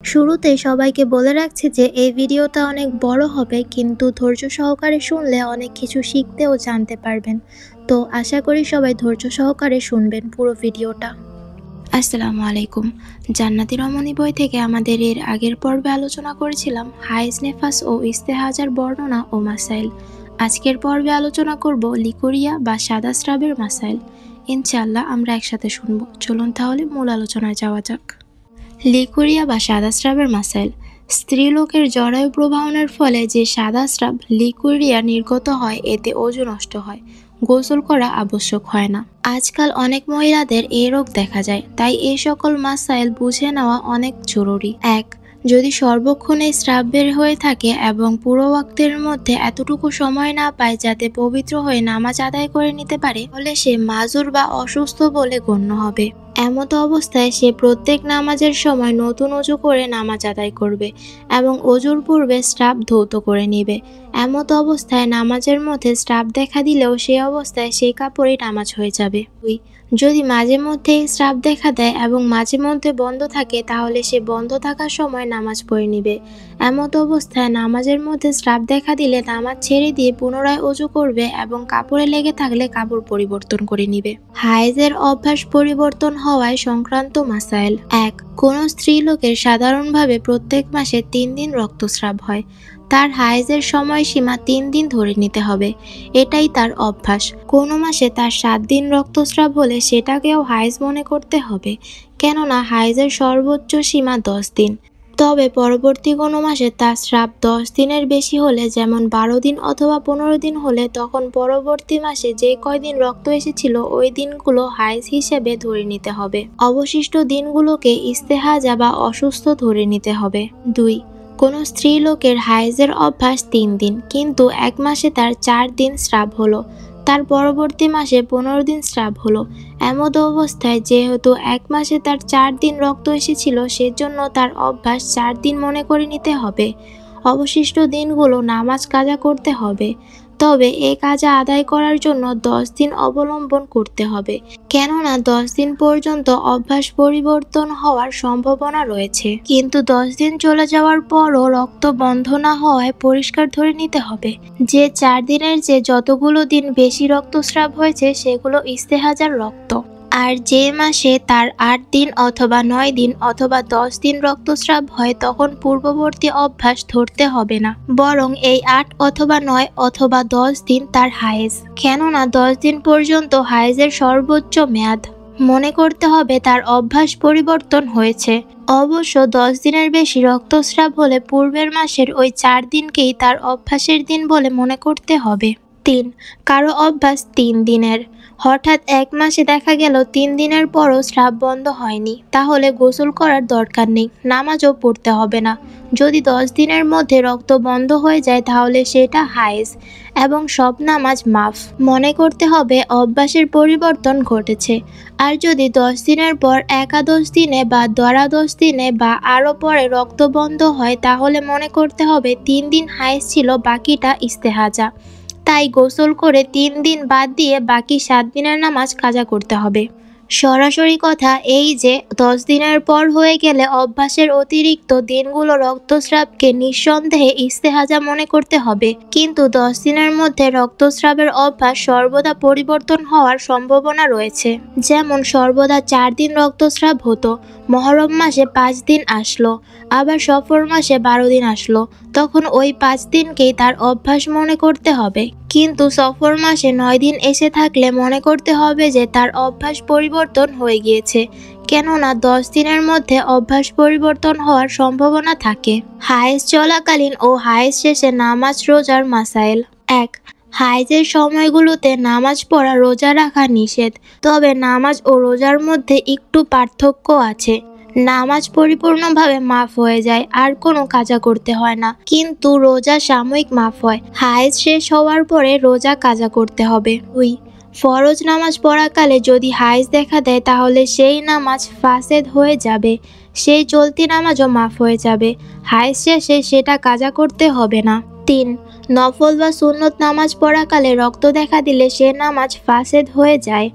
শুরুতে সবাইকে বলে রাখছি যে এই ভিডিওটা অনেক বড় হবে, কিন্তু ধৈর্য সহকারে শুনলে অনেক কিছু শিখতে ও জানতে পারবেন। তো আশা করি সবাই ধৈর্য সহকারে শুনবেন পুরো ভিডিওটা। আসসালামু আলাইকুম। জান্নাতি রমণী বই থেকে আমাদের এর আগের পর্বে আলোচনা করেছিলাম হায়েজ, নেফাস ও ইস্তেহাজার বর্ণনা ও মাসাইল। আজকের পর্বে আলোচনা করব লিকুরিয়া বা সাদা স্রাবের মাসাইল। ইনশাআল্লাহ আমরা একসাথে শুনবো। চলুন তাহলে মূল আলোচনায় যাওয়া যাক। লিকুরিয়া বা সাদা স্রাবের মাসাইল। স্ত্রীলোকের জরায়ু প্রবাহনের ফলে যে সাদা স্রাব লিকুরিয়া নির্গত হয়, এতে ওজু নষ্ট হয়, গোসল করা আবশ্যক হয় না। আজকাল অনেক মহিলাদের এই রোগ দেখা যায়, তাই এই সকল মাসাইল বুঝে নেওয়া অনেক জরুরি। ১. যদি সর্বক্ষণ এই স্রাব বের হয়ে থাকে এবং পুরো ওয়াক্তের মধ্যে এতটুকু সময় না পায় যাতে পবিত্র হয়ে নামাজ আদায় করে নিতে পারে, তাহলে সে মাজুর বা অসুস্থ বলে গণ্য হবে। এমতো অবস্থায় সে প্রত্যেক নামাজের সময় নতুন অজু করে নামাজ আদায় করবে এবং অজুর পূর্বে স্রাব ধৌত করে নিবে। এমতো অবস্থায় নামাজের মধ্যে স্রাব দেখা দিলেও সে অবস্থায় সেই কাপড়ই নামাজ হয়ে যাবে। ২. যদি মাঝে মধ্যে স্রাব দেখা দেয় এবং মাঝে মধ্যে বন্ধ থাকে, তাহলে সে বন্ধ থাকার সময় নামাজ পড়ে নিবে। এমতো অবস্থায় নামাজের মধ্যে স্রাব দেখা দিলে নামাজ ছেড়ে দিয়ে পুনরায় অজু করবে এবং কাপড়ে লেগে থাকলে কাপড় পরিবর্তন করে নিবে। হায়েজের অভ্যাস পরিবর্তন হওয়ায় সংক্রান্ত মাসাইল। ১. কোন স্ত্রীলোকের সাধারণভাবে প্রত্যেক মাসে ৩ দিন রক্তস্রাব হয়। তার হায়েজের সময়সীমা ৩ দিন ধরে নিতে হবে, এটাই তার অভ্যাস। কোনো মাসে তার ৭ দিন রক্তস্রাব হলে সেটাকেও হায়েজ মনে করতে হবে, কেননা হায়েজের সর্বোচ্চ সীমা ১০ দিন। তবে পরবর্তী কোনো মাসে তার স্রাব ১০ দিনের বেশি হলে, যেমন ১২ দিন অথবা ১৫ দিন হলে, তখন পরবর্তী মাসে যে কয়দিন রক্ত এসেছিল ওই দিনগুলো হায়েজ হিসেবে ধরে নিতে হবে। অবশিষ্ট দিনগুলোকে ইস্তেহাজা বা অসুস্থ ধরে নিতে হবে। ২. কোনো স্ত্রীলোকের হায়েজের অভ্যাস ৩ দিন, কিন্তু এক মাসে তার ৪ দিন স্রাব হলো, তার পরবর্তী মাসে ১৫ দিন স্রাব হলো। এমত অবস্থায় যেহেতু এক মাসে তার ৪ দিন রক্ত এসেছিল, সেজন্য তার অভ্যাস ৪ দিন মনে করে নিতে হবে। অবশিষ্ট দিনগুলো নামাজ কাজা করতে হবে, তবে এই কাজা আদায় করার জন্য ১০ দিন অবলম্বন করতে হবে, কেননা ১০ দিন পর্যন্ত অভ্যাস পরিবর্তন হওয়ার সম্ভাবনা রয়েছে। কিন্তু ১০ দিন চলে যাওয়ার পরও রক্ত বন্ধ না হওয়ায় পরিষ্কার ধরে নিতে হবে যে ৪ দিনের যে যতগুলো দিন বেশি রক্তস্রাব হয়েছে সেগুলো ইস্তেহাজার রক্ত। আর যে মাসে তার ৮ দিন অথবা ৯ দিন অথবা ১০ দিন রক্তস্রাব হয়, তখন পূর্ববর্তী অভ্যাস ধরতে হবে না, বরং এই ৮ অথবা ৯ অথবা ১০ দিন তার হায়েজ, কেননা ১০ দিন পর্যন্ত হায়েজের সর্বোচ্চ মেয়াদ। মনে করতে হবে তার অভ্যাস পরিবর্তন হয়েছে। অবশ্য ১০ দিনের বেশি রক্তস্রাব হলে পূর্বের মাসের ওই ৪ দিনকেই তার অভ্যাসের দিন বলে মনে করতে হবে। ৩. কারো অভ্যাস ৩ দিনের, হঠাৎ এক মাসে দেখা গেল ৩ দিনের পরও স্রাব বন্ধ হয়নি, তাহলে গোসল করার দরকার নেই, নামাজও পড়তে হবে না। যদি ১০ দিনের মধ্যে রক্ত বন্ধ হয়ে যায়, তাহলে সেটা হায়েজ এবং সব নামাজ মাফ। মনে করতে হবে অভ্যাসের পরিবর্তন ঘটেছে। আর যদি ১০ দিনের পর একাদশ দিনে বা দ্বাদশ দিনে বা আরও পরে রক্ত বন্ধ হয়, তাহলে মনে করতে হবে ৩ দিন হায়েজ ছিল, বাকিটা ইস্তেহাজা। তাই গোসল করে ৩ দিন বাদ দিয়ে বাকি ৭ দিনের নামাজ কাজা করতে হবে। সরাসরি কথা এই যে ১০ দিনের পর হয়ে গেলে অভ্যাসের অতিরিক্ত দিনগুলো রক্তস্রাবকে নিঃসন্দেহে ইস্তেহাজা মনে করতে হবে, কিন্তু ১০ দিনের মধ্যে রক্তস্রাবের অভ্যাস সর্বদা পরিবর্তন হওয়ার সম্ভাবনা রয়েছে। যেমন সর্বদা ৪ দিন রক্তস্রাব হতো, মহরম মাসে ৫ দিন আসলো, আবার সফর মাসে ১২ দিন আসলো, তখন ওই ৫ দিনকেই তার অভ্যাস মনে করতে হবে। কিন্তু সফর মাসে ৯ দিন এসে থাকলে মনে করতে হবে যে তার অভ্যাস পরিবর্তন হয়ে গিয়েছে, কেননা ১০ দিনের মধ্যে অভ্যাস পরিবর্তন হওয়ার সম্ভাবনা থাকে। হায়েজ চলাকালীন ও হায়েজ শেষে নামাজ রোজার মাসাইল। ১. হায়েজের সময়গুলোতে নামাজ পড়া, রোজা রাখা নিষেধ, তবে নামাজ ও রোজার মধ্যে একটু পার্থক্য আছে। নামাজ পরিপূর্ণভাবে মাফ হয়ে যায়, আর কোনো কাজা করতে হয় না, কিন্তু রোজা সাময়িক মাফ হয়। হায়েজ শেষ হওয়ার পরে রোজা কাজা করতে হবে। ২. ফরজ নামাজ পড়াকালে যদি হায়েজ দেখা দেয়, তাহলে সেই নামাজ ফাসেদ হয়ে যাবে, সেই চলতি নামাজও মাফ হয়ে যাবে। হায়েজ শেষে সেটা কাজা করতে হবে না। ৩. নফল বা সুন্নত নামাজ পড়াকালে রক্ত দেখা দিলে সে নামাজ ফাসেদ হয়ে যায়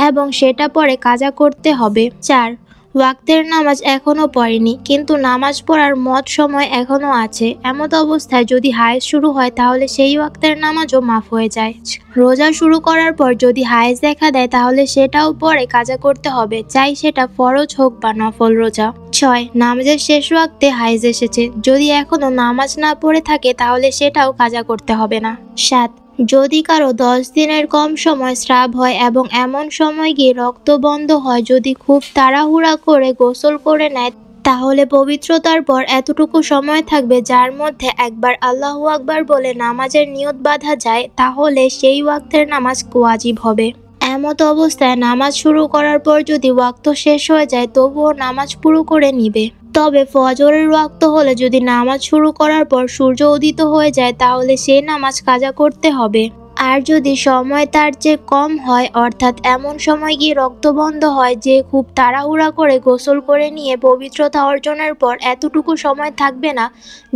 এবং সেটা পরে কাজা করতে হবে। ৪. ওয়াক্তের নামাজ এখনো পড়েনি, কিন্তু নামাজ পড়ার মত সময় এখনো আছে। এমত অবস্থায় যদি হায়েজ শুরু হয় তাহলে সেই ওয়াক্তের নামাজও মাফ হয়ে যায়। রোজা শুরু করার পর যদি হায়েজ দেখা দেয় তাহলে সেটাও পরে কাজা করতে হবে, চাই সেটা ফরজ হোক বা নফল রোজা। 6. নামাজের শেষ ওয়াক্তে হায়েজ এসেছে, যদি এখনো নামাজ না পড়ে থাকে তাহলে সেটাও কাজা করতে হবে না। 7. যদি কারো 10 দিনের কম সময় স্রাব হয় এবং এমন সময় গিয়ে রক্ত বন্ধ হয়, যদি খুব তাড়াহুড়া করে গোসল করে নেয় তাহলে পবিত্রতার পর এতটুকু সময় থাকবে যার মধ্যে একবার আল্লাহু আকবার বলে নামাজের নিয়ত বাঁধা যায়, তাহলে সেই ওয়াক্তের নামাজ ওয়াজিব হবে। এমত অবস্থায় নামাজ শুরু করার পর যদি ওয়াক্ত শেষ হয়ে যায় তবুও নামাজ পুরো করে নিবে। তবে ফজরের ওয়াক্ত হলে যদি নামাজ শুরু করার পর সূর্য উদিত হয়ে যায় তাহলে সেই নামাজ কাজা করতে হবে। আর যদি সময় তার চেয়ে কম হয়, অর্থাৎ এমন সময় গিয়ে রক্ত বন্ধ হয় যে খুব তাড়াহুড়া করে গোসল করে নিয়ে পবিত্রতা অর্জনের পর এতটুকু সময় থাকবে না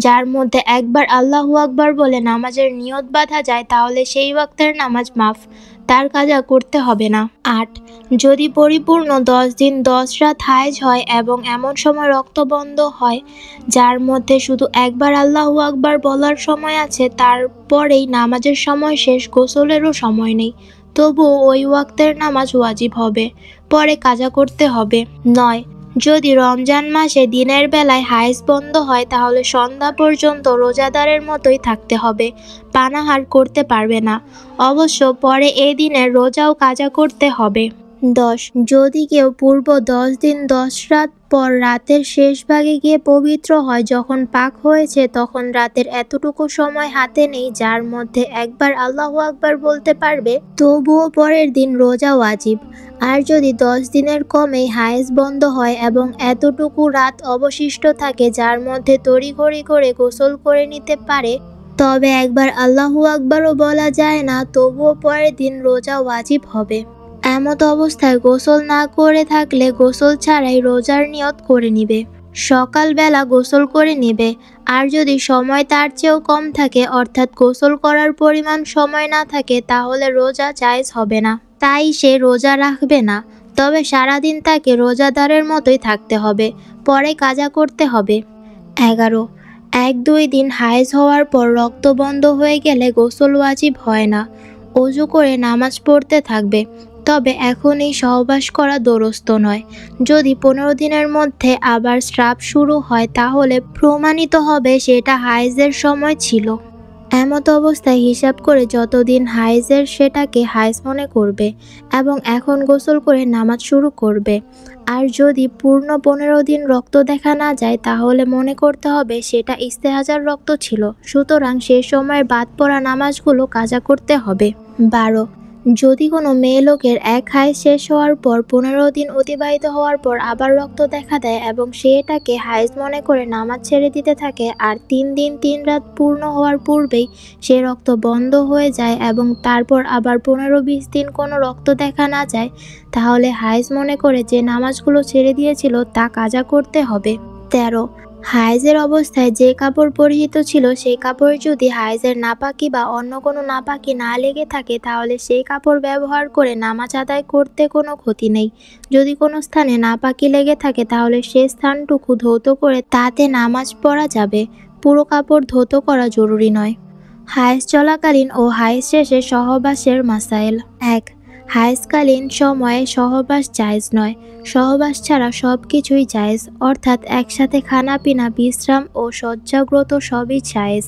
যার মধ্যে একবার আল্লাহু আকবার বলে নামাজের নিয়ত বাঁধা যায়, তাহলে সেই ওয়াক্তের নামাজ মাফ, তার কাজা করতে হবে না। 8. যদি পরিপূর্ণ 10 দিন 10 রাত হায়েজ হয় এবং এমন সময় রক্ত বন্ধ হয় যার মধ্যে শুধু একবার আল্লাহু আকবার বলার সময় আছে, তারপরেই নামাজের সময় শেষ, গোসলেরও সময় নেই, তবুও ওই ওয়াক্তের নামাজ ওয়াজিব হবে, পরে কাজা করতে হবে। 9. যদি রমজান মাসে দিনের বেলায় হায়েজ বন্ধ হয় তাহলে সন্ধ্যা পর্যন্ত রোজাদারের মতোই থাকতে হবে, পানাহার করতে পারবে না। অবশ্য পরে এই দিনের রোজাও কাজা করতে হবে। 10. যদি কেউ পূর্ব 10 দিন 10 রাত পর রাতের শেষ ভাগে গিয়ে পবিত্র হয়, যখন পাক হয়েছে তখন রাতের এতটুকু সময় হাতে নেই যার মধ্যে একবার আল্লাহু আকবার বলতে পারবে, তবুও পরের দিন রোজা ওয়াজিব। আর যদি 10 দিনের কমেই হায়েজ বন্ধ হয় এবং এতটুকু রাত অবশিষ্ট থাকে যার মধ্যে তড়িঘড়ি করে গোসল করে নিতে পারে, তবে একবার আল্লাহু আকবারও বলা যায় না, তবুও পরের দিন রোজা ওয়াজিব হবে। এমত অবস্থায় গোসল না করে থাকলে গোসল ছাড়াই রোজার নিয়ত করে নিবে, সকালবেলা গোসল করে নেবে। আর যদি সময় তার চেয়েও কম থাকে, অর্থাৎ গোসল করার পরিমাণ সময় না থাকে, তাহলে রোজা জায়েজ হবে না, তাই সে রোজা রাখবে না। তবে সারাদিন তাকে রোজাদারের মতোই থাকতে হবে, পরে কাজা করতে হবে। 11. 1-2 দিন হায়েজ হওয়ার পর রক্ত বন্ধ হয়ে গেলে গোসল ওয়াজিব হয় না, ওযু করে নামাজ পড়তে থাকবে, তবে এখন এই সহবাস করা দোরস্ত নয়। যদি 15 দিনের মধ্যে আবার স্রাব শুরু হয় তাহলে প্রমাণিত হবে সেটা হায়েজের সময় ছিল। এমত অবস্থায় হিসাব করে যতদিন হায়েজের সেটাকে হায়েজ মনে করবে এবং এখন গোসল করে নামাজ শুরু করবে। আর যদি পূর্ণ 15 দিন রক্ত দেখা না যায় তাহলে মনে করতে হবে সেটা ইস্তেহাজার রক্ত ছিল, সুতরাং সেই সময়ের বাদ পড়া নামাজগুলো কাজা করতে হবে। 12. যদি কোনো মেয়ে লোকের এক হায়েজ শেষ হওয়ার পর 15 দিন অতিবাহিত হওয়ার পর আবার রক্ত দেখা দেয় এবং সে এটাকে হায়েজ মনে করে নামাজ ছেড়ে দিতে থাকে, আর 3 দিন 3 রাত পূর্ণ হওয়ার পূর্বেই সে রক্ত বন্ধ হয়ে যায় এবং তারপর আবার 15-20 দিন কোনো রক্ত দেখা না যায়, তাহলে হায়েজ মনে করে যে নামাজগুলো ছেড়ে দিয়েছিল তা কাজা করতে হবে। 13. হায়েজের অবস্থায় যে কাপড় পরিহিত ছিল সেই কাপড়ে যদি হায়েজের নাপাকি বা অন্য কোনো নাপাকি না লেগে থাকে তাহলে সেই কাপড় ব্যবহার করে নামাজ আদায় করতে কোনো ক্ষতি নেই। যদি কোনো স্থানে নাপাকি লেগে থাকে তাহলে সে স্থানটুকু ধৌত করে তাতে নামাজ পড়া যাবে, পুরো কাপড় ধৌত করা জরুরি নয়। হায়েজ চলাকালীন ও হায়েজ শেষে সহবাসের মাসাইল। 1. হায়েজকালীন সময়ে সহবাস জায়েজ নয়, সহবাস ছাড়া সব কিছুই জায়েজ, অর্থাৎ একসাথে খানাপিনা, বিশ্রাম ও শয্যাগ্রত সবই জায়েজ।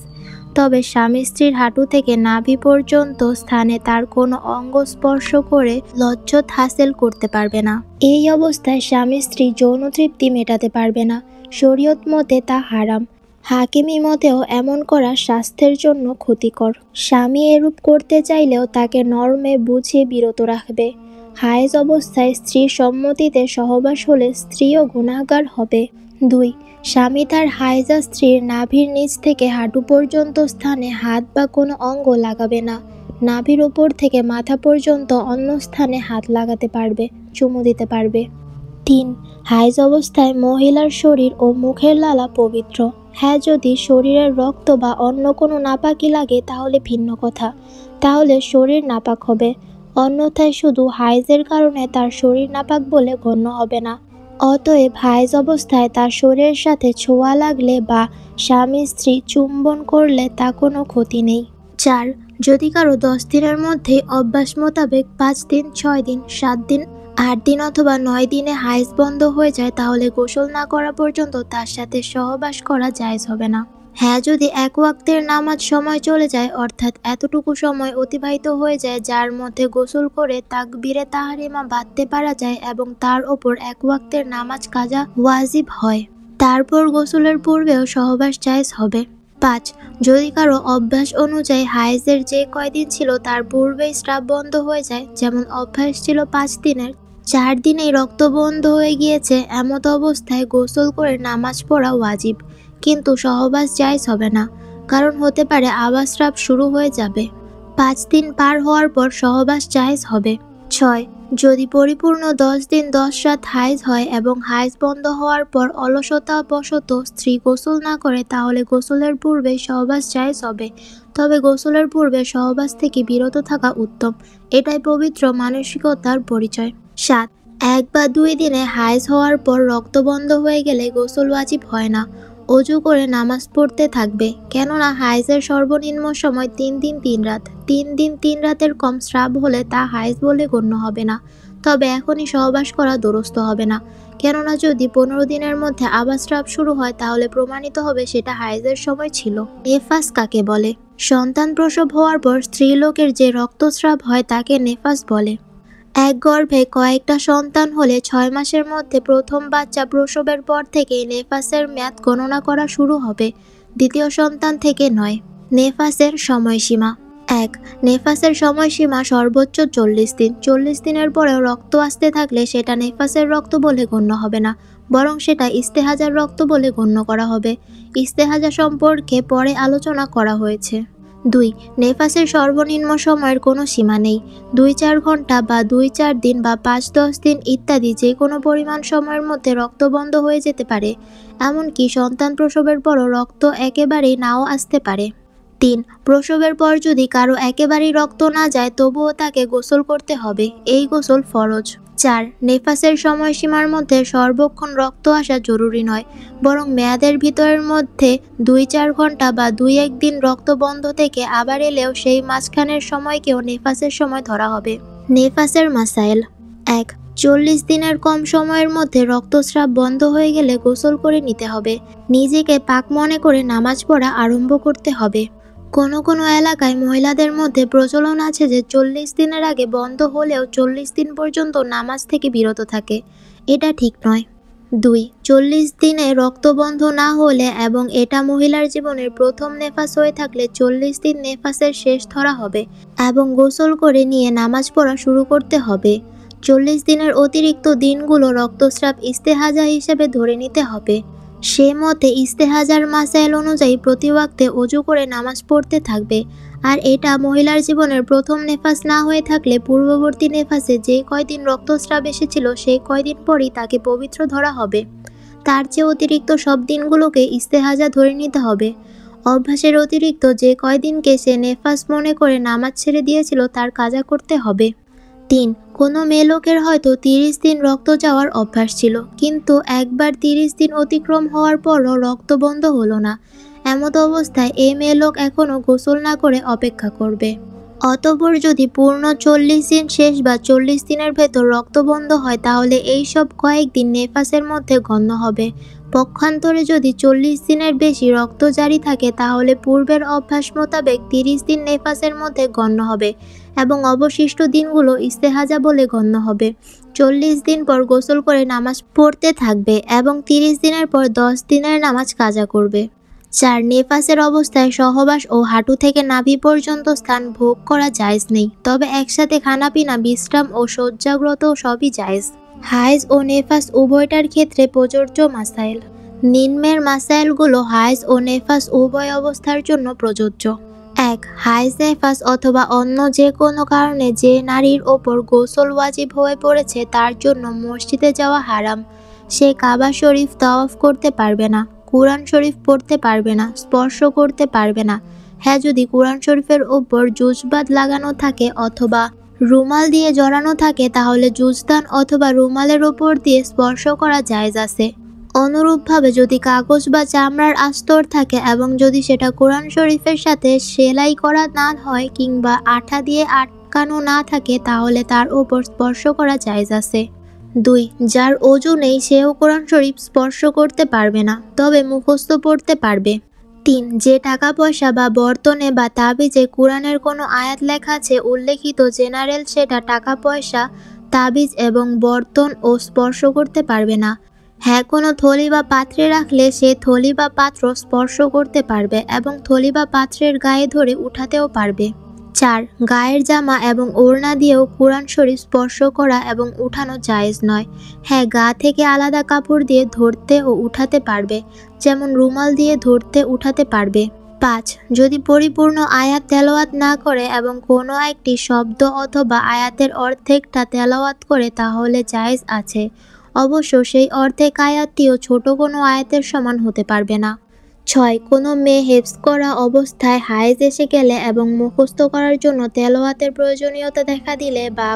তবে স্বামী স্ত্রীর হাঁটু থেকে নাভি পর্যন্ত স্থানে তার কোনো অঙ্গ স্পর্শ করে লজ্জত হাসিল করতে পারবে না। এই অবস্থায় স্বামী স্ত্রী যৌন তৃপ্তি মেটাতে পারবে না, শরীয়ত মতে তা হারাম। হাকিমি মতেও এমন করা স্বাস্থ্যের জন্য ক্ষতিকর। স্বামী এরূপ করতে চাইলেও তাকে নরমে বুঝিয়ে বিরত রাখবে। হায়েজ অবস্থায় স্ত্রীর সম্মতিতে সহবাস হলে স্ত্রীও গুনাহগার হবে। 2. স্বামী তার হায়েজা স্ত্রীর নাভির নিচ থেকে হাঁটু পর্যন্ত স্থানে হাত বা কোনো অঙ্গ লাগাবে না, নাভির উপর থেকে মাথা পর্যন্ত অন্য স্থানে হাত লাগাতে পারবে, চুমু দিতে পারবে। 3. হায়েজ অবস্থায় মহিলার শরীর ও মুখের লালা পবিত্র। হ্যাঁ, যদি শরীরের রক্ত বা অন্য কোনো নাপাকি লাগে তাহলে ভিন্ন কথা, তাহলে শরীর নাপাক হবে, অন্যথায় শুধু হায়েজের কারণে তার শরীর নাপাক বলে গণ্য হবে না। অতএব হায়েজ অবস্থায় তার শরীরের সাথে ছোঁয়া লাগলে বা স্বামী স্ত্রী চুম্বন করলে তা কোনো ক্ষতি নেই। 4. যদি কারো 10 দিনের মধ্যে অভ্যাস মোতাবেক 5 দিন, 6 দিন, 7 দিন, 8 দিন অথবা 9 দিনে হায়েজ বন্ধ হয়ে যায় তাহলে গোসল না করা পর্যন্ত তার সাথে সহবাস করা জায়েজ হবে না। হ্যাঁ, যদি এক ওয়াক্তের নামাজ সময় চলে যায় অর্থাৎ এতটুকু সময় অতিবাহিত হয়ে যায় যার মধ্যে গোসল করে তাকবীরে তাহরিমা বাঁধতে পারা যায় এবং তার ওপর এক ওয়াক্তের নামাজ কাজা ওয়াজিব হয়, তারপর গোসলের পূর্বেও সহবাস জায়েজ হবে। 5. যদি কারো অভ্যাস অনুযায়ী হায়েজের যে কয়দিন ছিল তার পূর্বেই স্রাব বন্ধ হয়ে যায়, যেমন অভ্যাস ছিল 5 দিনের, 4 দিনেই রক্ত বন্ধ হয়ে গিয়েছে, এমত অবস্থায় গোসল করে নামাজ পড়া ওয়াজিব, কিন্তু সহবাস জায়েজ হবে না, কারণ হতে পারে আবার স্রাব শুরু হয়ে যাবে। 5 দিন পার হওয়ার পর সহবাস জায়েজ হবে। 6. যদি পরিপূর্ণ 10 দিন 10 রাত হায়েজ হয় এবং হায়েজ বন্ধ হওয়ার পর অলসতাবশত স্ত্রী গোসল না করে তাহলে গোসলের পূর্বে সহবাস জায়েজ হবে, তবে গোসলের পূর্বে সহবাস থেকে বিরত থাকা উত্তম, এটাই পবিত্র মানসিকতার পরিচয়। 7. 1 বা 2 দিনে হায়েজ হওয়ার পর রক্ত বন্ধ হয়ে গেলে গোসল ওয়াজিব হয় না, অজু করে নামাজ পড়তে থাকবে, কেননা হায়েজের সর্বনিম্ন সময় 3 দিন 3 রাত। 3 দিন 3 রাতের কম স্রাব হলে তা হায়েজ বলে গণ্য হবে না, তবে এখনই সহবাস করা দুরূহ হবে না, কেননা যদি 15 দিনের মধ্যে আবার স্রাব শুরু হয় তাহলে প্রমাণিত হবে সেটা হায়েজের সময় ছিল। নেফাস কাকে বলে? সন্তান প্রসব হওয়ার পর স্ত্রীলোকের যে রক্তস্রাব হয় তাকে নেফাস বলে। এক গর্ভে কয়েকটা সন্তান হলে 6 মাসের মধ্যে প্রথম বাচ্চা প্রসবের পর থেকেই নেফাসের মেয়াদ গণনা করা শুরু হবে, দ্বিতীয় সন্তান থেকে নয়। নেফাসের সময়সীমা। 1. নেফাসের সময়সীমা সর্বোচ্চ 40 দিন। 40 দিনের পরেও রক্ত আসতে থাকলে সেটা নেফাসের রক্ত বলে গণ্য হবে না, বরং সেটা ইস্তেহাজার রক্ত বলে গণ্য করা হবে। ইস্তেহাজা সম্পর্কে পরে আলোচনা করা হয়েছে। 2. নেফাসের সর্বনিম্ন সময়ের কোনো সীমা নেই। 2-4 ঘন্টা বা 2-4 দিন বা 5-10 দিন ইত্যাদি যে কোনো পরিমাণ সময়ের মধ্যে রক্ত বন্ধ হয়ে যেতে পারে, এমনকি সন্তান প্রসবের পরও রক্ত একেবারেই নাও আসতে পারে। 3. প্রসবের পর যদি কারো একেবারেই রক্ত না যায় তবুও তাকে গোসল করতে হবে, এই গোসল ফরজ। 4. নেফাসের সময়সীমার মধ্যে সর্বক্ষণ রক্ত আসা জরুরি নয়, বরং মেয়াদের ভিতরের মধ্যে 2-4 ঘন্টা বা 2-1 দিন রক্ত বন্ধ থেকে আবার এলেও সেই মাঝখানের সময়কেও নেফাসের সময় ধরা হবে। নেফাসের মাসাইল। 1. 40 দিনের কম সময়ের মধ্যে রক্তস্রাব বন্ধ হয়ে গেলে গোসল করে নিতে হবে, নিজেকে পাক মনে করে নামাজ পড়া আরম্ভ করতে হবে। কোনো কোনো এলাকায় মহিলাদের মধ্যে প্রচলন আছে যে 40 দিনের আগে বন্ধ হলেও 40 দিন পর্যন্ত নামাজ থেকে বিরত থাকে, এটা ঠিক নয়। 2. 40 দিনে রক্ত বন্ধ না হলে এবং এটা মহিলার জীবনের প্রথম নেফাস হয়ে থাকলে 40 দিন নেফাসের শেষ ধরা হবে এবং গোসল করে নিয়ে নামাজ পড়া শুরু করতে হবে। 40 দিনের অতিরিক্ত দিনগুলো রক্তস্রাব ইস্তেহাজা হিসেবে ধরে নিতে হবে। সে মতে ইস্তেহাজার মাসাইল অনুযায়ী প্রতি ওয়াক্তে অজু করে নামাজ পড়তে থাকবে, আর এটা মহিলার জীবনের প্রথম নেফাস না হয়ে থাকলে পূর্ববর্তী নেফাসে যে কয়দিন রক্তস্রাব এসেছিল সেই কয়দিন পরই তাকে পবিত্র ধরা হবে, তার চেয়ে অতিরিক্ত সব দিনগুলোকে ইস্তেহাজা ধরে নিতে হবে। অভ্যাসের অতিরিক্ত যে কয়দিনকে সে নেফাস মনে করে নামাজ ছেড়ে দিয়েছিল তার কাজা করতে হবে। 3. কোনো মেয়ে লোকের হয়তো 30 দিন রক্ত যাওয়ার অভ্যাস ছিল, কিন্তু একবার 30 দিন অতিক্রম হওয়ার পরও রক্ত বন্ধ হলো না, এমত অবস্থায় এই মেয়ে লোক এখনও গোসল না করে অপেক্ষা করবে। অতঃপর যদি পূর্ণ 40 দিন শেষ বা 40 দিনের ভেতর রক্ত বন্ধ হয় তাহলে এই সব কয়েকদিন নেফাসের মধ্যে গণ্য হবে। পক্ষান্তরে যদি 40 দিনের বেশি রক্ত জারি থাকে তাহলে পূর্বের অভ্যাস মোতাবেক 30 দিন নেফাসের মধ্যে গণ্য হবে এবং অবশিষ্ট দিনগুলো ইস্তেহাজা বলে গণ্য হবে। 40 দিন পর গোসল করে নামাজ পড়তে থাকবে এবং 30 দিনের পর 10 দিনের নামাজ কাজা করবে। 4. নেফাসের অবস্থায় সহবাস ও হাঁটু থেকে নাভি পর্যন্ত স্থান ভোগ করা জায়েজ নেই, তবে একসাথে খানাপিনা, বিশ্রাম ও শয্যাগ্রত সবই জায়েজ। হায়েজ ও নেফাস উভয়টার ক্ষেত্রে প্রযোজ্য মাসাইল। নিম্নের মাসাইলগুলো হায়েজ ও নেফাস উভয় অবস্থার জন্য প্রযোজ্য। 1. হায়েজ, নেফাস অথবা অন্য যে কোনো কারণে যে নারীর ওপর গোসল ওয়াজিব হয়ে পড়েছে তার জন্য মসজিদে যাওয়া হারাম। সে কাবা শরীফ তাওয়াফ করতে পারবে না, কুরআন শরীফ পড়তে পারবে না, স্পর্শ করতে পারবে না। হ্যাঁ, যদি কুরআন শরীফের ওপর জুজবাদ লাগানো থাকে অথবা রুমাল দিয়ে জড়ানো থাকে তাহলে জুজদান অথবা রুমালের ওপর দিয়ে স্পর্শ করা জায়েজ আছে। অনুরূপভাবে যদি কাগজ বা চামড়ার আস্তর থাকে এবং যদি সেটা কোরআন শরীফের সাথে সেলাই করা না হয় কিংবা আঠা দিয়ে আটকানো না থাকে তাহলে তার ওপর স্পর্শ করা জায়েজ আছে। 2. যার ওযু নেই সেও কোরআন শরীফ স্পর্শ করতে পারবে না, তবে মুখস্থ পড়তে পারবে। 3. যে টাকা পয়সা বা বর্তনে বা তাবিজে কোরআনের কোনো আয়াত লেখা আছে উল্লেখিত জেনারেল সেটা টাকা পয়সা, তাবিজ এবং বর্তন ও স্পর্শ করতে পারবে না। হ্যাঁ, কোনো থলি বা পাত্রে রাখলে সে থলি বা পাত্র স্পর্শ করতে পারবে এবং থলি বা পাত্রের গায়ে ধরে উঠাতেও পারবে। 4. গায়ের জামা এবং ওড়না দিয়েও কোরআন শরীফ স্পর্শ করা এবং উঠানো জায়েজ নয়। হ্যাঁ, গা থেকে আলাদা কাপড় দিয়ে ধরতে ও উঠাতে পারবে, যেমন রুমাল দিয়ে ধরতে উঠাতে পারবে। 5. যদি পরিপূর্ণ আয়াত তেলাওয়াত না করে এবং কোনো একটি শব্দ অথবা আয়াতের অর্ধেকটা তেলাওয়াত করে তাহলে জায়েজ আছে, অবশ্য সেই অর্ধেক আয়াতটিও ছোট কোনো আয়াতের সমান হতে পারবে না। 6. কোনো মেয়ে হেফজ করা অবস্থায় হায়েজ এসে গেলে এবং মুখস্থ করার জন্য তেলাওয়াতের প্রয়োজনীয়তা দেখা দিলে বা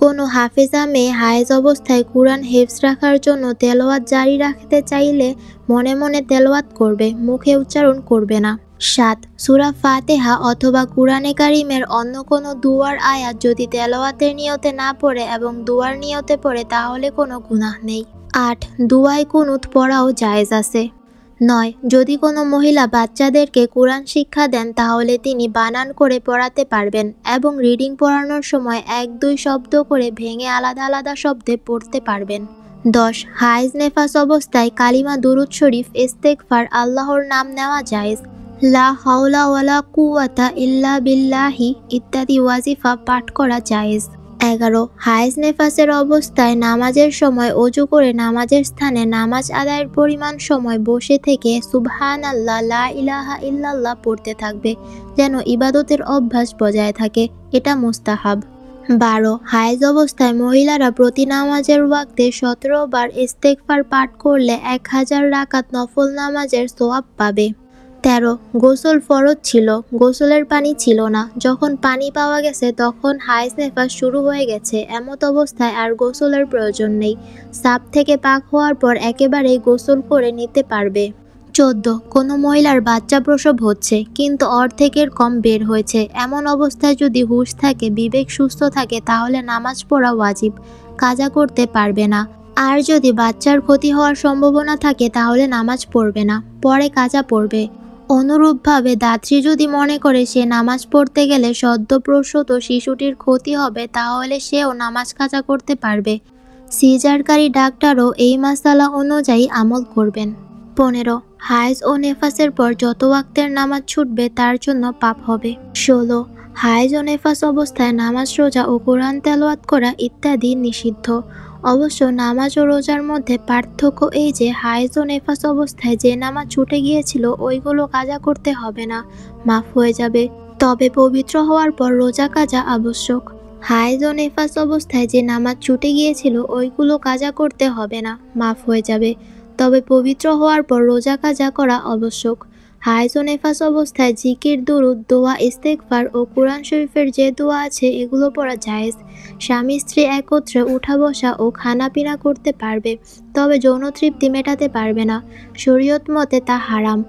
কোনো হাফেজা মেয়ে হায়েজ অবস্থায় কুরআন হেফজ রাখার জন্য তেলাওয়াত জারি রাখতে চাইলে মনে মনে তেলাওয়াত করবে, মুখে উচ্চারণ করবে না। 7. সূরা ফাতিহা অথবা কুরআনে কারীমের অন্য কোনো দুয়ার আয়াত যদি তেলাওয়াতের নিয়তে না পড়ে এবং দুয়ার নিয়তে পড়ে তাহলে কোনো গুনাহ নেই। 8. দুয়ায় কুনুত পড়াও জায়েজ আছে। 9. যদি কোনো মহিলা বাচ্চাদেরকে কোরআন শিক্ষা দেন তাহলে তিনি বানান করে পড়াতে পারবেন এবং রিডিং পড়ানোর সময় 1-2 শব্দ করে ভেঙে আলাদা আলাদা শব্দে পড়তে পারবেন। 10. হায়েজ নেফাস অবস্থায় কালিমা দুরুদ শরীফ, ইস্তেগফার, আল্লাহর নাম নেওয়া জায়েজ। লা হাওলা ওয়ালা কুওয়াতা ইল্লা বিল্লাহি ইত্যাদি ওয়াজিফা পাঠ করা জায়েজ। 11. হায়েজ নেফাসের অবস্থায় নামাজের সময় ওযু করে নামাজের স্থানে নামাজ আদায়ের পরিমাণ সময় বসে থেকে সুবহানাল্লাহ, লা ইলাহা ইল্লাল্লাহ পড়তে থাকবে, যেন ইবাদতের অভ্যাস বজায় থাকে, এটা মুস্তাহাব। 12. হায়েজ অবস্থায় মহিলারা প্রতি নামাজের ওয়াক্তে 17 বার ইস্তেগফার পাঠ করলে 1000 রাকাত নফল নামাজের সওয়াব পাবে। 13. গোসল ফরজ ছিল, গোসলের পানি ছিল না, যখন পানি পাওয়া গেছে তখন হায়েজ নেফাস শুরু হয়ে গেছে, এমত অবস্থায় আর গোসলের প্রয়োজন নেই, সাফ থেকে পাক হওয়ার পর একেবারেই গোসল করে নিতে পারবে। 14. কোনো মহিলার বাচ্চা প্রসব হচ্ছে কিন্তু অর্ধেকের কম বের হয়েছে, এমন অবস্থায় যদি হুঁশ থাকে, বিবেক সুস্থ থাকে তাহলে নামাজ পড়া ওয়াজিব, কাজা করতে পারবে না। আর যদি বাচ্চার ক্ষতি হওয়ার সম্ভাবনা থাকে তাহলে নামাজ পড়বে না, পরে কাজা পড়বে। অনুরূপভাবে দাত্রী যদি মনে করে সে নামাজ পড়তে গেলে সদ্যপ্রসূত শিশুটির ক্ষতি হবে তাহলে সেও নামাজ কাজা করতে পারবে। সিজারকারী ডাক্তারও এই মাসালা অনুযায়ী আমল করবেন। 15. হায়েজ ও নেফাসের পর যত ওয়াক্তের নামাজ ছুটবে তার জন্য পাপ হবে। 16. হায়েজ ও নেফাস অবস্থায় নামাজ, রোজা ও কোরআন তেলাওয়াত করা ইত্যাদি নিষিদ্ধ। অবশ্য নামাজ ও রোজার মধ্যে পার্থক্য এই যে হায়েজ ও নেফাস অবস্থায় যে নামাজ ছুটে গিয়েছিল ওইগুলো কাজা করতে হবে না, মাফ হয়ে যাবে, তবে পবিত্র হওয়ার পর রোজা কাজা আবশ্যক। হায়েজ ও নেফাস অবস্থায় যে নামাজ ছুটে গিয়েছিল ওইগুলো কাজা করতে হবে না, মাফ হয়ে যাবে, তবে পবিত্র হওয়ার পর রোজা কাজা করা আবশ্যক। হায়েজ ও নেফাস অবস্থায় জিকির, দুরুদ, দোয়া, ইস্তেগফার ও কোরআন শরীফের যে দোয়া আছে এগুলো পড়া জায়েজ। স্বামী স্ত্রী একত্রে উঠা বসা ও খানাপিনা করতে পারবে, তবে যৌন তৃপ্তি মেটাতে পারবে না, শরীয়ত মতে তা হারাম।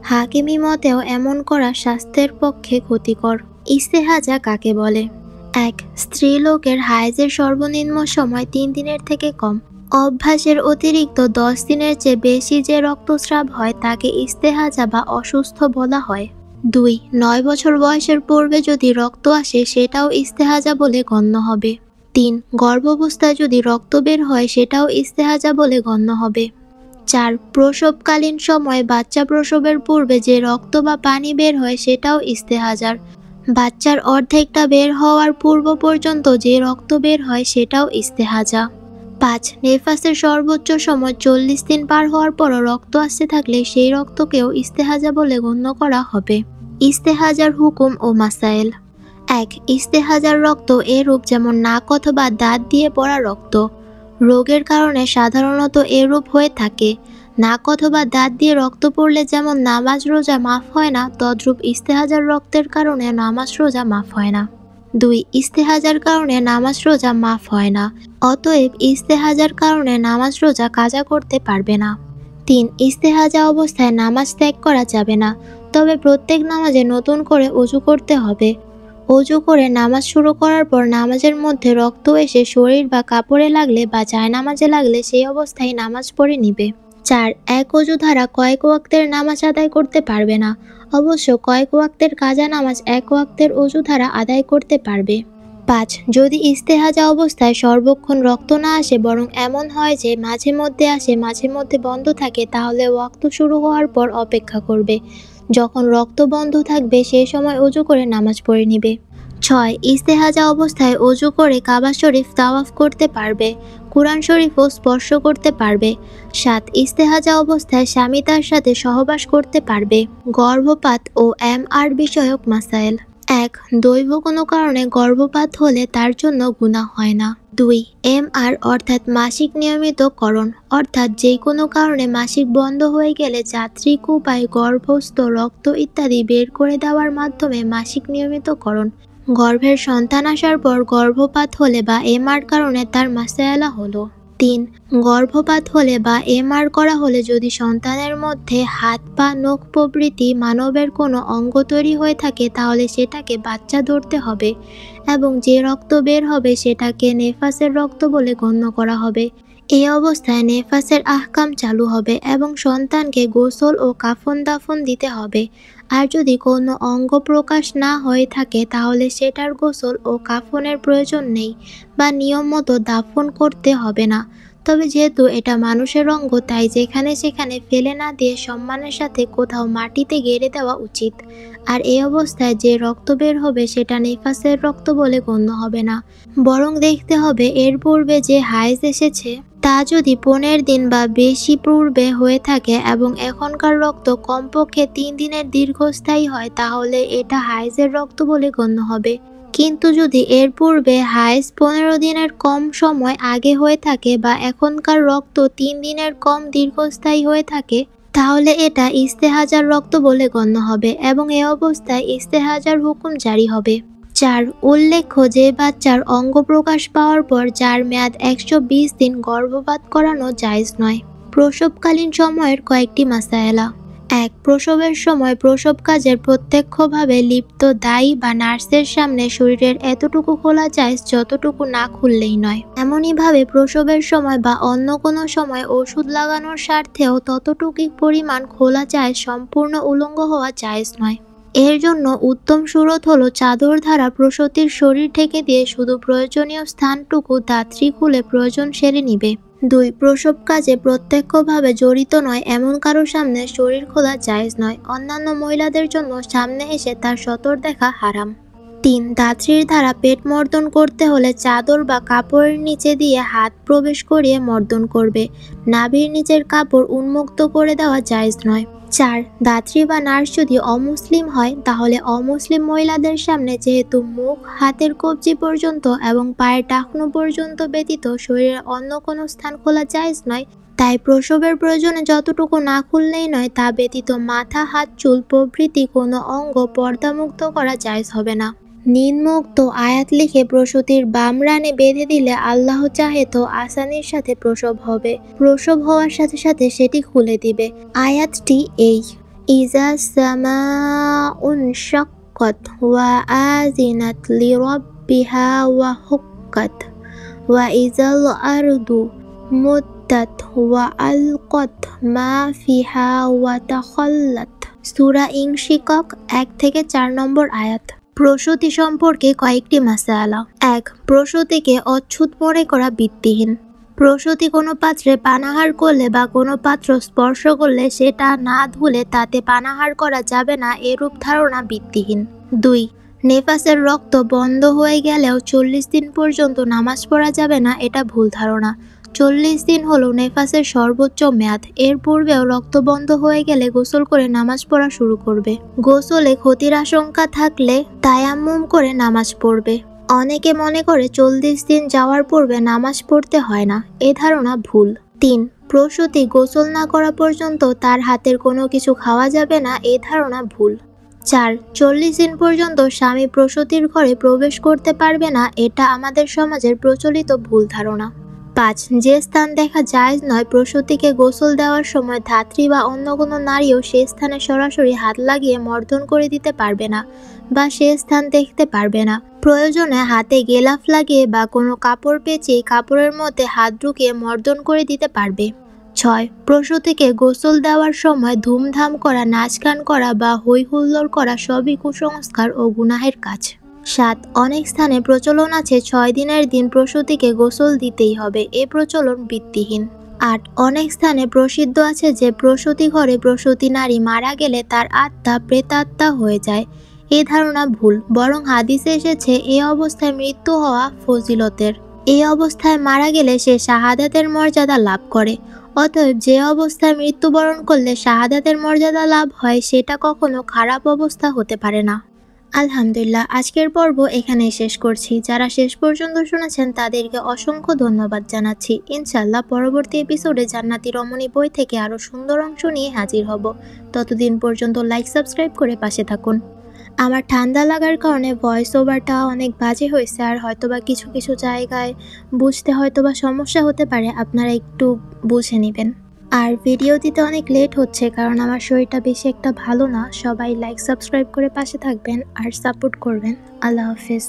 হাকিমি মতেও এমন করা স্বাস্থ্যের পক্ষে ক্ষতিকর। ইস্তেহাজা কাকে বলে? 1. স্ত্রীলোকের হায়েজের সর্বনিম্ন সময় 3 দিনের থেকে কম। অভ্যাসের অতিরিক্ত 10 দিনের চেয়ে বেশি যে রক্তস্রাব হয় তাকে ইস্তেহাজা বা অসুস্থ বলা হয়। 2. 9 বছর বয়সের পূর্বে যদি রক্ত আসে সেটাও ইস্তেহাজা বলে গণ্য হবে। 3. গর্ভাবস্থায় যদি রক্ত বের হয় সেটাও ইস্তেহাজা বলে গণ্য হবে। 4. প্রসবকালীন সময় বাচ্চা প্রসবের পূর্বে যে রক্ত বা পানি বের হয় সেটাও ইস্তেহাজার। বাচ্চার অর্ধেকটা বের হওয়ার পূর্ব পর্যন্ত যে রক্ত বের হয় সেটাও ইস্তেহাজা। 5. নেফাসের সর্বোচ্চ সময় 40 দিন পার হওয়ার পরও রক্ত আসতে থাকলে সেই রক্তকেও ইস্তেহাজা বলে গণ্য করা হবে। ইস্তেহাজার হুকুম ও মাসাইল। 1. ইস্তেহাজার রক্ত এরূপ যেমন নাক অথবা দাঁত দিয়ে পড়া রক্ত। রোগের কারণে সাধারণত এরূপ হয়ে থাকে। নাক অথবা দাঁত দিয়ে রক্ত পড়লে যেমন নামাজ রোজা মাফ হয় না, তদ্রূপ ইস্তেহাজার রক্তের কারণে নামাজ রোজা মাফ হয় না। 2. ইস্তেহাজার কারণে নামাজ রোজা মাফ হয় না, অতএব ইস্তেহাজার কারণে নামাজ রোজা কাজা করতে পারবে না। 3. ইস্তেহাজা অবস্থায় নামাজ ত্যাগ করা যাবে না, তবে প্রত্যেক নামাজে নতুন করে অজু করতে হবে। অজু করে নামাজ শুরু করার পর নামাজের মধ্যে রক্ত এসে শরীর বা কাপড়ে লাগলে বা জায়নামাজে লাগলে সেই অবস্থায় নামাজ পড়ে নিবে। 4. এক অজু দ্বারা কয়েক ওয়াক্তের নামাজ আদায় করতে পারবে না, অবশ্য কয়েক ওয়াক্তের কাজা নামাজ এক ওয়াক্তের অজু দ্বারা আদায় করতে পারবে। 5. যদি ইস্তেহাজা অবস্থায় সর্বক্ষণ রক্ত না আসে বরং এমন হয় যে মাঝে মধ্যে আসে মাঝে মধ্যে বন্ধ থাকে, তাহলে ওয়াক্ত শুরু হওয়ার পর অপেক্ষা করবে। যখন রক্ত বন্ধ থাকবে সেই সময় অজু করে নামাজ পড়ে নিবে। 6. ইস্তেহাজা অবস্থায় অজু করে কাবা শরীফ তাওয়াফ করতে পারবে, কুরআন শরীফও স্পর্শ করতে পারবে। 7. ইস্তেহাজা অবস্থায় স্বামী তার সাথে সহবাস করতে পারবে। গর্ভপাত ও MR বিষয়ক মাসাইল। 1. দৈব কোনো কারণে গর্ভপাত হলে তার জন্য গুনাহ হয় না। 2. MR অর্থাৎ মাসিক নিয়মিতকরণ, অর্থাৎ যে কোনো কারণে মাসিক বন্ধ হয়ে গেলে যান্ত্রিক উপায়ে গর্ভস্থ রক্ত ইত্যাদি বের করে দেওয়ার মাধ্যমে মাসিক নিয়মিতকরণ। গর্ভের সন্তান আসার পর গর্ভপাত হলে বা MR কারণে তার মাসায়ালা হলো। 3. গর্ভপাত হলে বা MR করা হলে যদি সন্তানের মধ্যে হাত পা নখ প্রভৃতি মানবের কোনো অঙ্গ তৈরি হয়ে থাকে তাহলে সেটাকে বাচ্চা ধরতে হবে এবং যে রক্ত বের হবে সেটাকে নেফাসের রক্ত বলে গণ্য করা হবে। এই অবস্থায় নেফাসের আহকাম চালু হবে এবং সন্তানকে গোসল ও কাফন দাফন দিতে হবে। আর যদি কোনো অঙ্গ প্রকাশ না হয়ে থাকে তাহলে সেটার গোসল ও কাফনের প্রয়োজন নেই বা নিয়ম মতো দাফন করতে হবে না। তবে যেহেতু এটা মানুষের অঙ্গ তাই যেখানে সেখানে ফেলে না দিয়ে সম্মানের সাথে কোথাও মাটিতে গেড়ে দেওয়া উচিত। আর এই অবস্থায় যে রক্ত বের হবে সেটা নেফাসের রক্ত বলে গণ্য হবে না, বরং দেখতে হবে এর পূর্বে যে হায়েজ এসেছে তা যদি 15 দিন বা বেশি পূর্বে হয়ে থাকে এবং এখনকার রক্ত কমপক্ষে 3 দিনের দীর্ঘস্থায়ী হয় তাহলে এটা হায়েজের রক্ত বলে গণ্য হবে। কিন্তু যদি এর পূর্বে হায়েজ 15 দিনের কম সময় আগে হয়ে থাকে বা এখনকার রক্ত 3 দিনের কম দীর্ঘস্থায়ী হয়ে থাকে তাহলে এটা ইস্তেহাজার রক্ত বলে গণ্য হবে এবং এ অবস্থায় ইস্তেহাজার হুকুম জারি হবে। 4. উল্লেখ্য যে বাচ্চার অঙ্গ প্রকাশ পাওয়ার পর যার মেয়াদ 120 দিন গর্ভপাত করানো জায়েজ নয়। প্রসবকালীন সময়ের কয়েকটি মাসায়েলা। 1. প্রসবের সময় প্রসব কাজের প্রত্যক্ষভাবে লিপ্ত দায়ী বা নার্সের সামনে শরীরের এতটুকু খোলা জায়েজ যতটুকু না খুললেই নয়। এমনইভাবে প্রসবের সময় বা অন্য কোনো সময় ওষুধ লাগানোর স্বার্থেও ততটুকুই পরিমাণ খোলা জায়েজ, সম্পূর্ণ উলঙ্গ হওয়া জায়েজ নয়। এর জন্য উত্তম সুরত হলো চাদর দ্বারা প্রসূতির শরীর ঢেকে দিয়ে শুধু প্রয়োজনীয় স্থানটুকু দাত্রী খুলে প্রয়োজন সেরে নিবে। 2. প্রসব কাজে প্রত্যক্ষভাবে জড়িত নয় এমন কারো সামনে শরীর খোলা জায়েজ নয়। অন্যান্য মহিলাদের জন্য সামনে এসে তার সতর দেখা হারাম। 3. দাত্রীর দ্বারা পেট মর্দন করতে হলে চাদর বা কাপড়ের নিচে দিয়ে হাত প্রবেশ করিয়ে মর্দন করবে, নাভির নিচের কাপড় উন্মুক্ত করে দেওয়া জায়েজ নয়। 4. দাত্রী বা নার্স যদি অমুসলিম হয় তাহলে অমুসলিম মহিলাদের সামনে যেহেতু মুখ, হাতের কবজি পর্যন্ত এবং পায়ের টাকনু পর্যন্ত ব্যতীত শরীরের অন্য কোনো স্থান খোলা জায়েজ নয়, তাই প্রসবের প্রয়োজনে যতটুকু না খুললেই নয় তা ব্যতীত মাথা, হাত, চুল প্রভৃতি কোনো অঙ্গ পর্দামুক্ত করা জায়েজ হবে না। নিম্নোক্ত আয়াত লিখে প্রসূতির বাম রানে বেঁধে দিলে আল্লাহ চাহে তো আসানির সাথে প্রসব হবে, প্রসব হওয়ার সাথে সাথে সেটি খুলে দিবে। আয়াতটি এই: ইজা সামাউন শাক্কাত ওয়া আযিনাত লিরাব্বিহা ওয়া হুক্কাত ওয়া ইজাল আরদু মুদ্দাত ওয়া আলকাত মা ফিহা ওয়া তাখাল্লাত। সূরা ইনশিকাক 1-4 নম্বর আয়াত। প্রসূতি সম্পর্কে কয়েকটি মাসালা। 1. প্রসূতিকে অচ্ছুত মনে করা ভিত্তিহীন। প্রসূতি কোনো পাত্রে পানাহার করলে বা কোনো পাত্র স্পর্শ করলে সেটা না ধুলে তাতে পানাহার করা যাবে না এরূপ ধারণা ভিত্তিহীন। 2. নেফাসের রক্ত বন্ধ হয়ে গেলেও 40 দিন পর্যন্ত নামাজ পড়া যাবে না, এটা ভুল ধারণা। 40 দিন হলো নেফাসের সর্বোচ্চ মেয়াদ। এর পূর্বেও রক্ত বন্ধ হয়ে গেলে গোসল করে নামাজ পড়া শুরু করবে। গোসলে ক্ষতির আশঙ্কা থাকলে তায়াম্মুম করে নামাজ পড়বে। অনেকে মনে করে 40 দিন যাওয়ার পূর্বে নামাজ পড়তে হয় না, এ ধারণা ভুল। 3. প্রসূতি গোসল না করা পর্যন্ত তার হাতের কোনো কিছু খাওয়া যাবে না, এ ধারণা ভুল। 4. 40 দিন পর্যন্ত স্বামী প্রসূতির ঘরে প্রবেশ করতে পারবে না, এটা আমাদের সমাজের প্রচলিত ভুল ধারণা। 5. যে স্থান দেখা জায়েজ নয়, প্রসূতিকে গোসল দেওয়ার সময় ধাত্রী বা অন্য কোনো নারীও সে স্থানে সরাসরি হাত লাগিয়ে মর্দন করে দিতে পারবে না বা সে স্থান দেখতে পারবে না। প্রয়োজনে হাতে গেলাফ লাগিয়ে বা কোনো কাপড় পেঁচিয়ে কাপড়ের মধ্যে হাত ঢুকিয়ে মর্দন করে দিতে পারবে। 6. প্রসূতিকে গোসল দেওয়ার সময় ধুমধাম করা, নাচ গান করা বা হই হুল্লোড় করা সবই কুসংস্কার ও গুনাহের কাজ। 7. অনেক স্থানে প্রচলন আছে 6 দিনের দিন প্রসূতিকে গোসল দিতেই হবে, এ প্রচলন ভিত্তিহীন। 8. অনেক স্থানে প্রসিদ্ধ আছে যে প্রসূতি ঘরে প্রসূতি নারী মারা গেলে তার আত্মা প্রেতাত্মা হয়ে যায়, এ ধারণা ভুল। বরং হাদিসে এসেছে এ অবস্থায় মৃত্যু হওয়া ফজিলতের, এই অবস্থায় মারা গেলে সে শাহাদাতের মর্যাদা লাভ করে। অতএব যে অবস্থায় মৃত্যুবরণ করলে শাহাদাতের মর্যাদা লাভ হয় সেটা কখনো খারাপ অবস্থা হতে পারে না। আলহামদুলিল্লাহ, আজকের পর্ব এখানেই শেষ করছি। যারা শেষ পর্যন্ত শুনেছেন তাদেরকে অসংখ্য ধন্যবাদ জানাচ্ছি। ইনশাআল্লাহ পরবর্তী এপিসোডে জান্নাতি রমণী বই থেকে আরও সুন্দর অংশ নিয়ে হাজির হব। ততদিন পর্যন্ত লাইক সাবস্ক্রাইব করে পাশে থাকুন। আমার ঠান্ডা লাগার কারণে ভয়েস ওভারটা অনেক বাজে হয়েছে, আর হয়তোবা কিছু কিছু জায়গায় বুঝতে হয়তোবা সমস্যা হতে পারে, আপনারা একটু বুঝে নেবেন। আর ভিডিও দিতে অনেক লেট হচ্ছে কারণ আমার শরীরটা বেশি একটা ভালো না। সবাই লাইক সাবস্ক্রাইব করে পাশে থাকবেন আর সাপোর্ট করবেন। আল্লাহ হাফেজ।